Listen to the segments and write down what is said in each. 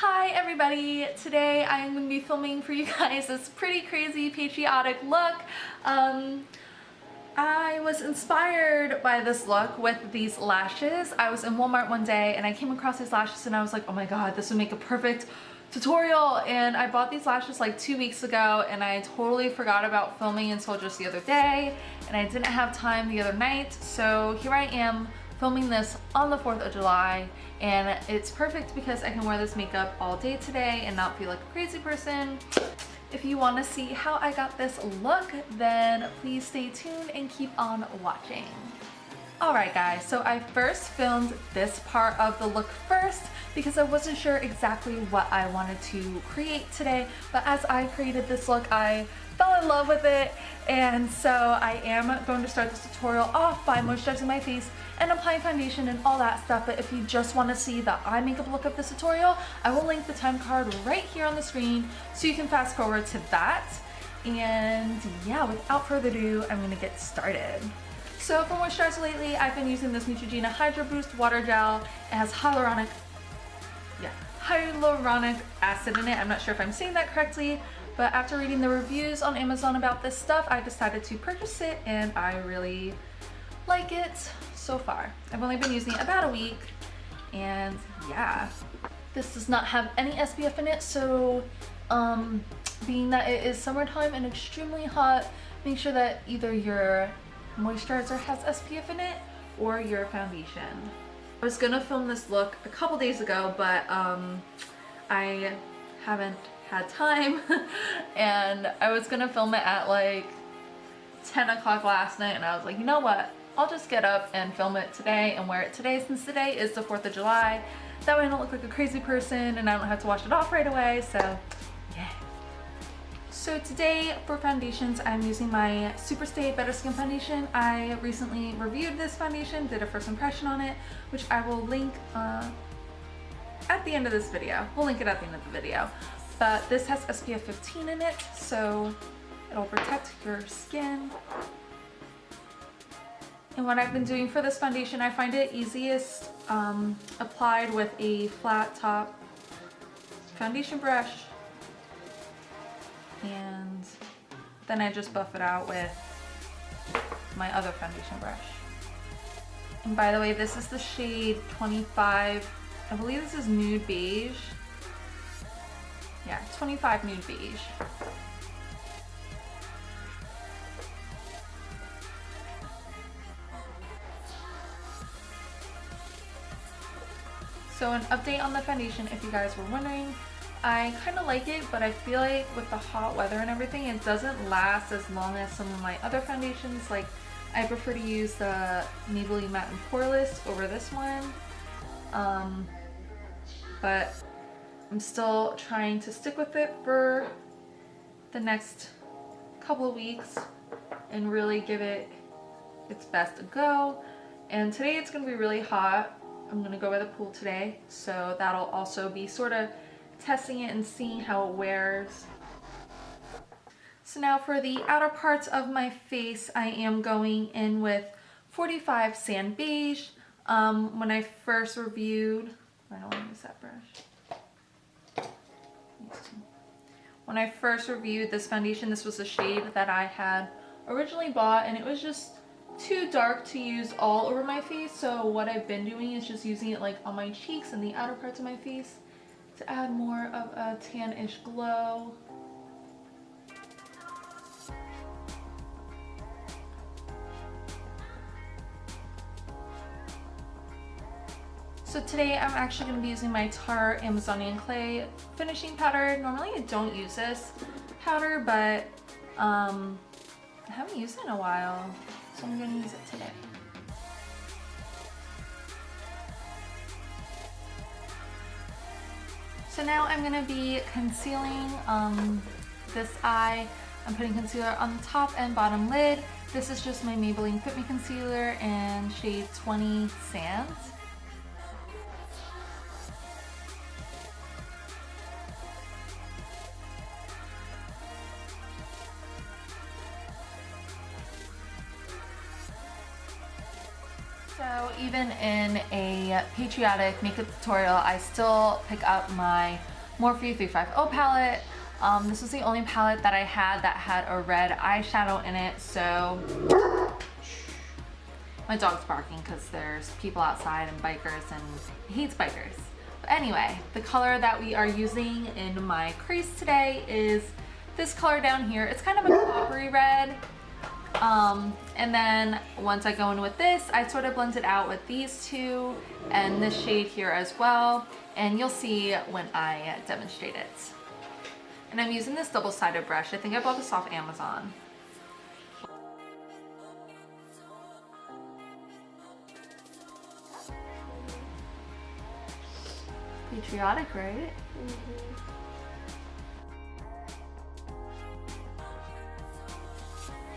Hi everybody! Today I am going to be filming for you guys this pretty crazy patriotic look. I was inspired by this look with these lashes. I was in Walmart one day and I came across these lashes and I was like, oh my god, this would make a perfect tutorial. And I bought these lashes like 2 weeks ago and I totally forgot about filming until just the other day, and I didn't have time the other night, so here I am filming this on the 4th of July, and it's perfect because I can wear this makeup all day today and not feel like a crazy person. If you want to see how I got this look, then please stay tuned and keep on watching. Alright guys, so I first filmed this part of the look first because I wasn't sure exactly what I wanted to create today, but as I created this look, I fell in love with it, and so I am going to start this tutorial off by moisturizing my face and applying foundation and all that stuff. But if you just want to see the eye makeup look of this tutorial, I will link the time card right here on the screen so you can fast forward to that. And yeah, without further ado, I'm gonna get started. So for moisturizer lately, I've been using this Neutrogena Hydro Boost Water Gel. It has hyaluronic acid in it. I'm not sure if I'm saying that correctly, but after reading the reviews on Amazon about this stuff, I decided to purchase it and I really like it so far. I've only been using it about a week, and yeah. This does not have any SPF in it, so being that it is summertime and extremely hot, make sure that either your moisturizer has SPF in it or your foundation. I was gonna film this look a couple days ago, but I haven't had time and I was gonna film it at like 10 o'clock last night, and I was like, you know what, I'll just get up and film it today and wear it today since today is the 4th of July. That way I don't look like a crazy person and I don't have to wash it off right away, so yeah. So today for foundations, I'm using my Superstay Better Skin Foundation. I recently reviewed this foundation, did a first impression on it, which I will link at the end of this video. We'll link it at the end of the video. But this has SPF 15 in it, so it'll protect your skin. And what I've been doing for this foundation, I find it easiest applied with a flat top foundation brush, and then I just buff it out with my other foundation brush. And by the way, this is the shade 25, I believe this is Nude Beige. Yeah, 25 Nude Beige. So an update on the foundation, if you guys were wondering, I kind of like it, but I feel like with the hot weather and everything, it doesn't last as long as some of my other foundations. Like, I prefer to use the Maybelline Matte and Poreless over this one. But I'm still trying to stick with it for the next couple of weeks and really give it its best go. And today it's going to be really hot. I'm going to go by the pool today, so that'll also be sort of testing it and seeing how it wears. So now for the outer parts of my face, I am going in with 45 Sand Beige. When I first reviewed, I don't want to use that brush. When I first reviewed this foundation, this was a shade that I had originally bought, and it was just too dark to use all over my face. So what I've been doing is just using it like on my cheeks and the outer parts of my face to add more of a tan-ish glow. So today I'm actually going to be using my Tarte Amazonian Clay finishing powder. Normally I don't use this powder, but I haven't used it in a while, so I'm going to use it today. So now I'm going to be concealing this eye. I'm putting concealer on the top and bottom lid. This is just my Maybelline Fit Me Concealer in shade 20 Sands. So even in a patriotic makeup tutorial, I still pick up my Morphe 350 palette. This was the only palette that I had that had a red eyeshadow in it, so my dog's barking because there's people outside and bikers, and he hates bikers. But anyway, the color that we are using in my crease today is this color down here. It's kind of a coppery red. And then once I go in with this, I sort of blend it out with these two and this shade here as well. And you'll see when I demonstrate it. And I'm using this double-sided brush. I think I bought this off Amazon. Patriotic, right? Mm-hmm.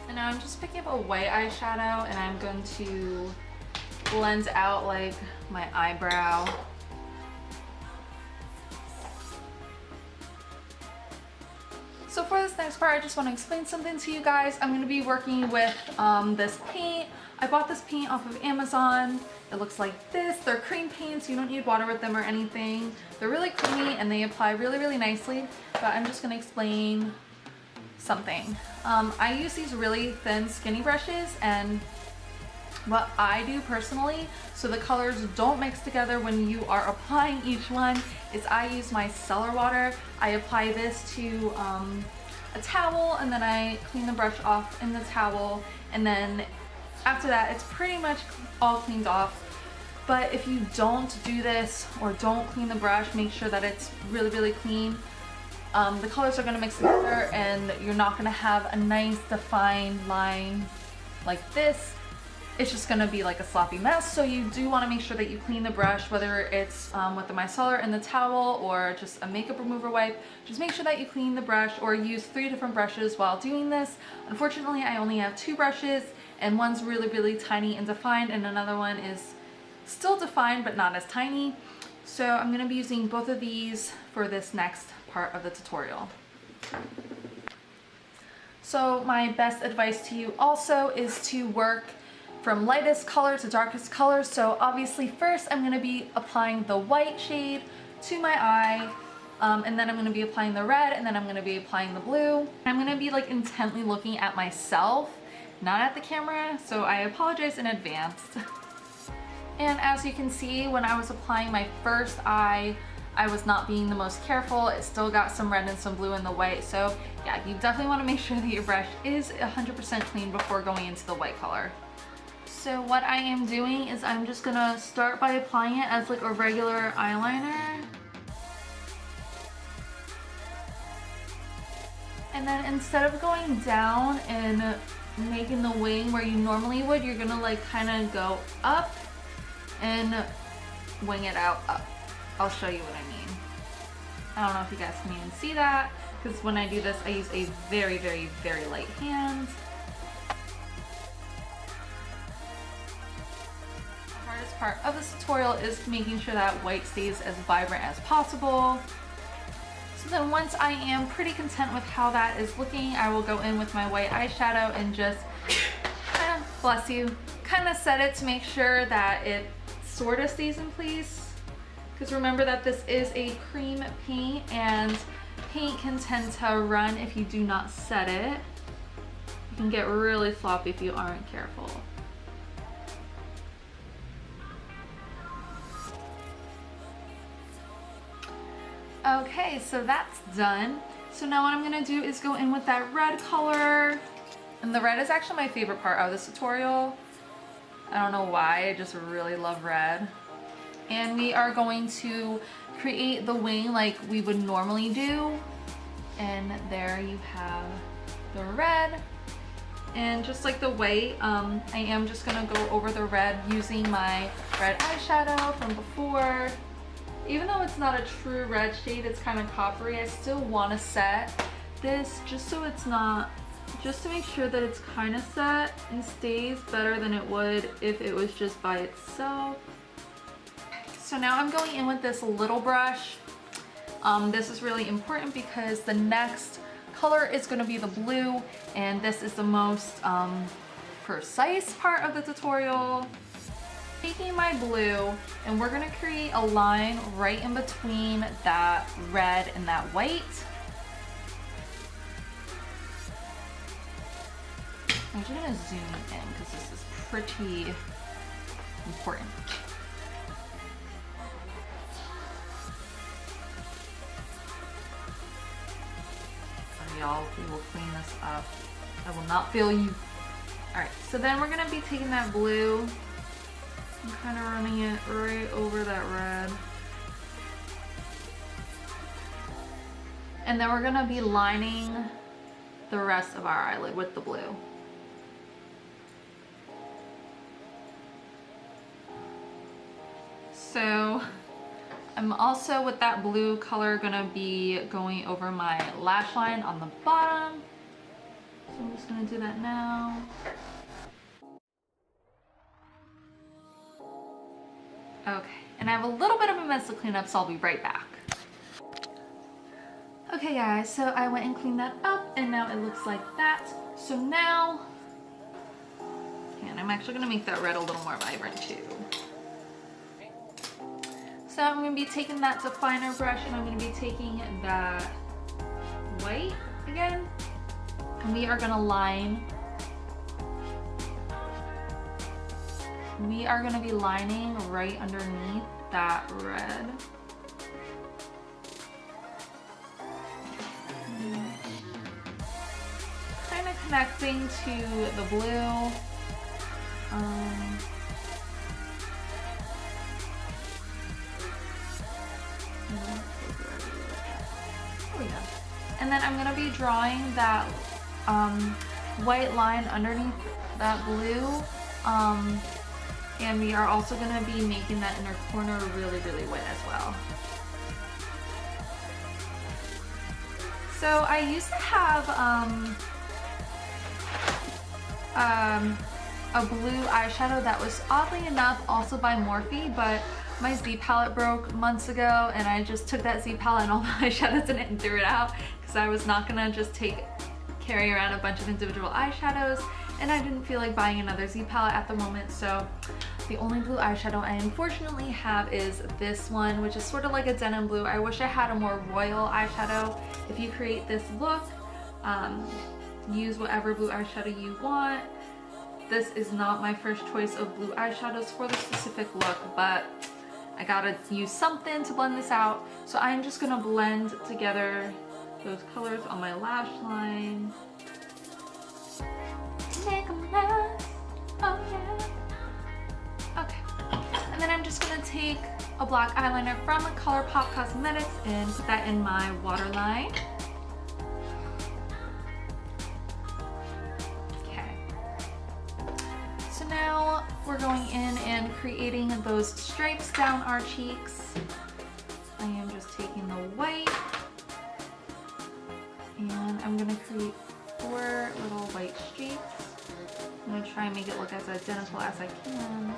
And now I'm just picking up a white eyeshadow and I'm going to blend out like my eyebrow. So for this next part, I just want to explain something to you guys. I'm going to be working with this paint. I bought this paint off of Amazon. It looks like this. They're cream paints. You don't need water with them or anything. They're really creamy and they apply really, really nicely. But I'm just going to explain something. I use these really thin, skinny brushes, and what I do personally, so the colors don't mix together when you are applying each one, is I use my cellar water. I apply this to a towel, and then I clean the brush off in the towel, and then after that it's pretty much all cleaned off. But if you don't do this or don't clean the brush, make sure that it's really, really clean. The colors are going to mix together and you're not going to have a nice defined line like this. It's just going to be like a sloppy mess. So you do want to make sure that you clean the brush, whether it's with the micellar in the towel or just a makeup remover wipe. Just make sure that you clean the brush or use 3 different brushes while doing this. Unfortunately, I only have 2 brushes, and one's really, really tiny and defined, and another one is still defined but not as tiny. So I'm going to be using both of these for this next part of the tutorial. So my best advice to you also is to work from lightest color to darkest color. So obviously first I'm going to be applying the white shade to my eye, and then I'm going to be applying the red, and then I'm going to be applying the blue. I'm going to be like intently looking at myself, not at the camera, so I apologize in advance. And as you can see, when I was applying my first eye, I was not being the most careful. It still got some red and some blue in the white. So yeah, you definitely want to make sure that your brush is 100% clean before going into the white color. So what I am doing is I'm just gonna start by applying it as like a regular eyeliner. And then instead of going down and making the wing where you normally would, you're gonna like kind of go up and wing it out up. I'll show you what I mean. I don't know if you guys can even see that, because when I do this, I use a very, very, very light hand. The hardest part of this tutorial is making sure that white stays as vibrant as possible. So then once I am pretty content with how that is looking, I will go in with my white eyeshadow and just kind of, bless you, kind of set it to make sure that it sort of stays in place. Because remember that this is a cream paint and paint can tend to run if you do not set it. It can get really sloppy if you aren't careful. Okay, so that's done. So now what I'm gonna do is go in with that red color. And the red is actually my favorite part of this tutorial. I don't know why, I just really love red. And we are going to create the wing like we would normally do. And there you have the red. And just like the white, I am just gonna go over the red using my red eyeshadow from before. Even though it's not a true red shade, it's kind of coppery, I still want to set this just so it's not, just to make sure that it's kind of set and stays better than it would if it was just by itself. So now I'm going in with this little brush. This is really important because the next color is going to be the blue, and this is the most precise part of the tutorial. taking my blue and we're gonna create a line right in between that red and that white. I'm just gonna zoom in because this is pretty important. Sorry y'all, we will clean this up. I will not fail you. Alright, so then we're gonna be taking that blue and kind of running it right over that red. And then we're gonna be lining the rest of our eyelid with the blue. So I'm also, with that blue color, gonna be going over my lash line on the bottom. So I'm just gonna do that now. Okay, and I have a little bit of a mess to clean up, so I'll be right back. Okay guys, so I went and cleaned that up and now it looks like that. So now, and I'm actually gonna make that red a little more vibrant too. So I'm going to be taking that definer brush and I'm going to be taking that white again. And we are going to line. We are going to be lining right underneath that red. Kind of connecting to the blue. And then I'm gonna be drawing that white line underneath that blue. And we are also gonna be making that inner corner really, really wet as well. So I used to have a blue eyeshadow that was oddly enough also by Morphe, but my Z palette broke months ago and I just took that Z palette and all the eyeshadows in it and threw it out because I was not gonna just carry around a bunch of individual eyeshadows, and I didn't feel like buying another Z palette at the moment. So the only blue eyeshadow I unfortunately have is this one, which is sort of like a denim blue. I wish I had a more royal eyeshadow. If you create this look, use whatever blue eyeshadow you want. This is not my first choice of blue eyeshadows for the specific look, but I gotta use something to blend this out. So I'm just gonna blend together those colors on my lash line. Make 'em last, oh yeah. Okay, and then I'm just gonna take a black eyeliner from ColourPop Cosmetics and put that in my waterline. Now we're going in and creating those stripes down our cheeks. I am just taking the white and I'm going to create 4 little white streaks. I'm going to try and make it look as identical as I can.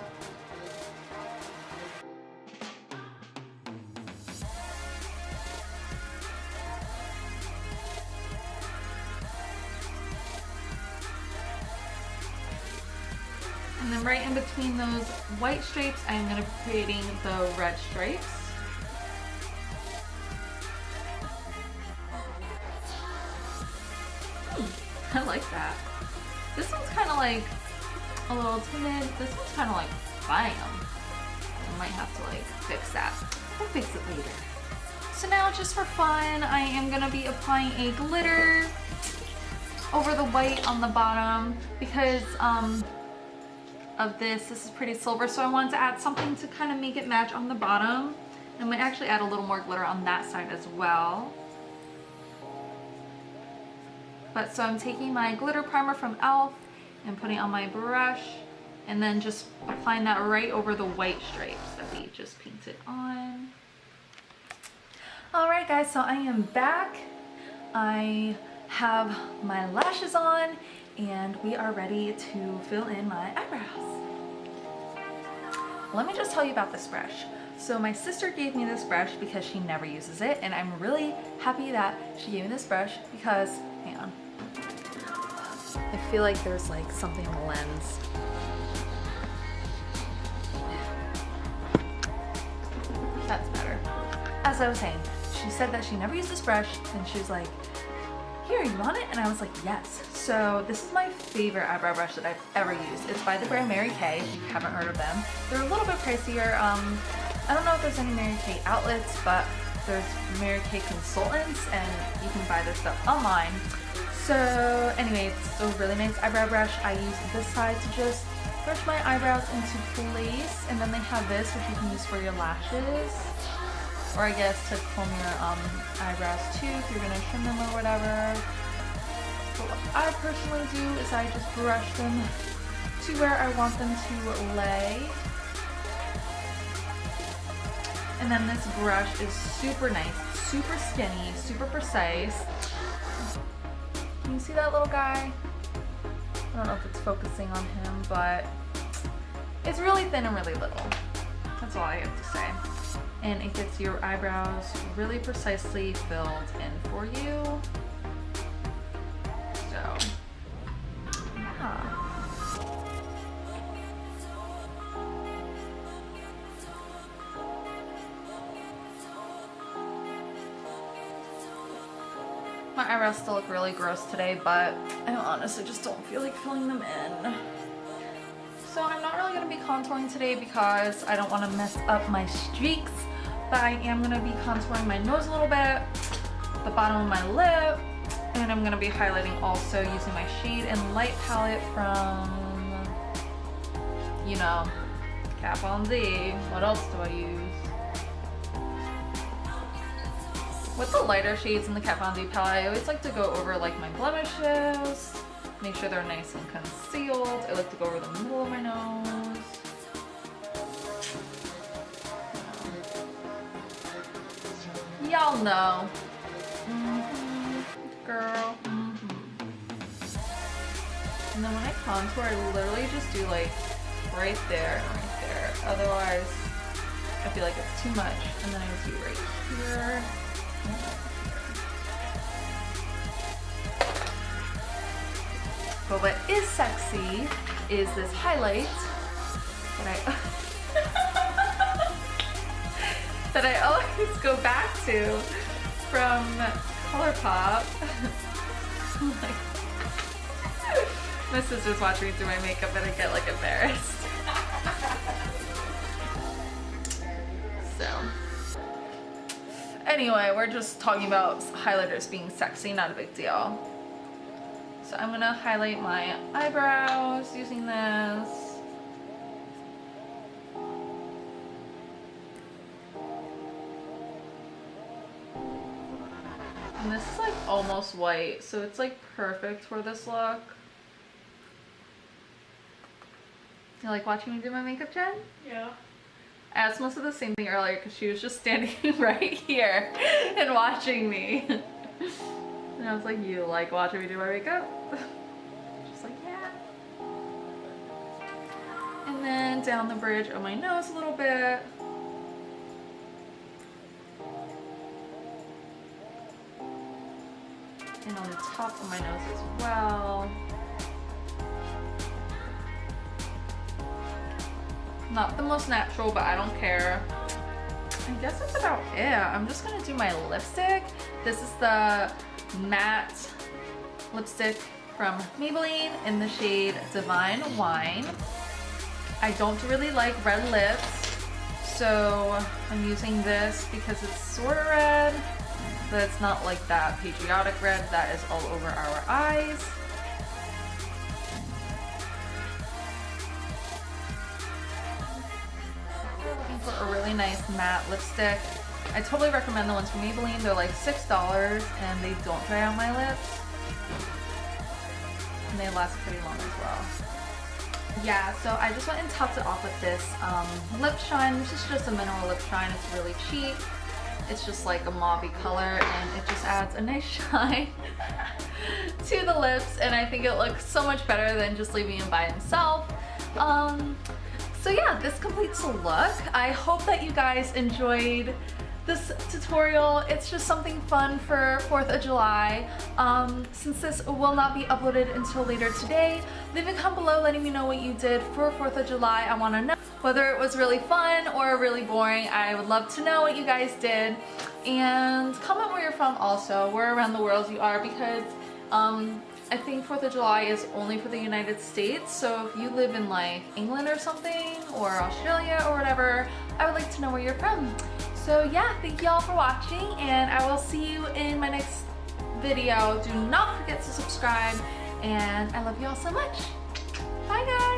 And then right in between those white stripes, I'm going to be creating the red stripes. I like that. This one's kind of like a little timid. This one's kind of like bam. I might have to like fix that. We'll fix it later. So now just for fun, I am going to be applying a glitter over the white on the bottom because of this is pretty silver, so I wanted to add something to kind of make it match on the bottom. And I might actually add a little more glitter on that side as well. But so I'm taking my glitter primer from e.l.f. and putting it on my brush and then just applying that right over the white stripes that we just painted on. Alright guys, so I am back. I have my lashes on and we are ready to fill in my eyebrows. Let me just tell you about this brush. So my sister gave me this brush because she never uses it, and I'm really happy that she gave me this brush because, hang on, I feel like there's like something in the lens. That's better. As I was saying, she said that she never used this brush, and she was like, here, you want it? And I was like, yes. So this is my favorite eyebrow brush that I've ever used. It's by the brand Mary Kay, if you haven't heard of them. They're a little bit pricier. I don't know if there's any Mary Kay outlets, but there's Mary Kay consultants, and you can buy their stuff online. So anyway, it's a really nice eyebrow brush. I use this side to just brush my eyebrows into place, and then they have this which you can use for your lashes, or I guess to comb your eyebrows too if you're gonna trim them or whatever. But what I personally do is I just brush them to where I want them to lay. And then this brush is super nice, super skinny, super precise. Can you see that little guy? I don't know if it's focusing on him, but it's really thin and really little. That's all I have to say. And it gets your eyebrows really precisely filled in for you. So, yeah. My eyebrows still look really gross today, but I honestly just don't feel like filling them in. So I'm not really going to be contouring today because I don't want to mess up my streaks, but I am going to be contouring my nose a little bit, the bottom of my lip, and I'm going to be highlighting also using my shade and light palette from, you know, Kat Von D. What else do I use? With the lighter shades in the Kat Von D palette, I always like to go over like my blemishes, make sure they're nice and concealed. I like to go over the middle of my nose. Y'all know. Girl. And then when I contour, I literally just do like right there and right there. Otherwise, I feel like it's too much. And then I do right here. But what is sexy is this highlight that I always go back to from ColourPop. My sisters watch me do my makeup and I get like embarrassed. So anyway, we're just talking about highlighters being sexy, not a big deal. So I'm gonna highlight my eyebrows using this. And this is like almost white, so it's like perfect for this look. You like watching me do my makeup, Jen? Yeah. I asked Melissa the same thing earlier because she was just standing right here and watching me. And I was like, you like watching me do my makeup? She's like, yeah. And then down the bridge of my nose a little bit. And on the top of my nose as well. Not the most natural, but I don't care. I guess that's about it. I'm just gonna do my lipstick. This is the matte lipstick from Maybelline in the shade Divine Wine. I don't really like red lips, so I'm using this because it's sort of red, but it's not like that patriotic red that is all over our eyes. Looking for a really nice matte lipstick. I totally recommend the ones from Maybelline. They're like $6 and they don't dry out my lips. And they last pretty long as well. Yeah, so I just went and topped it off with this lip shine. This is just a mineral lip shine. It's really cheap. It's just like a mauvey color and it just adds a nice shine to the lips, and I think it looks so much better than just leaving him by himself. So yeah, this completes the look. I hope that you guys enjoyed this tutorial. It's just something fun for 4th of July. Since this will not be uploaded until later today, leave a comment below letting me know what you did for 4th of July. I want to know. Whether it was really fun or really boring, I would love to know what you guys did. And comment where you're from also, where around the world you are, because I think 4th of July is only for the United States. So if you live in like England or something, or Australia or whatever, I would like to know where you're from. So yeah, thank you all for watching, and I will see you in my next video. Do not forget to subscribe, and I love you all so much. Bye guys!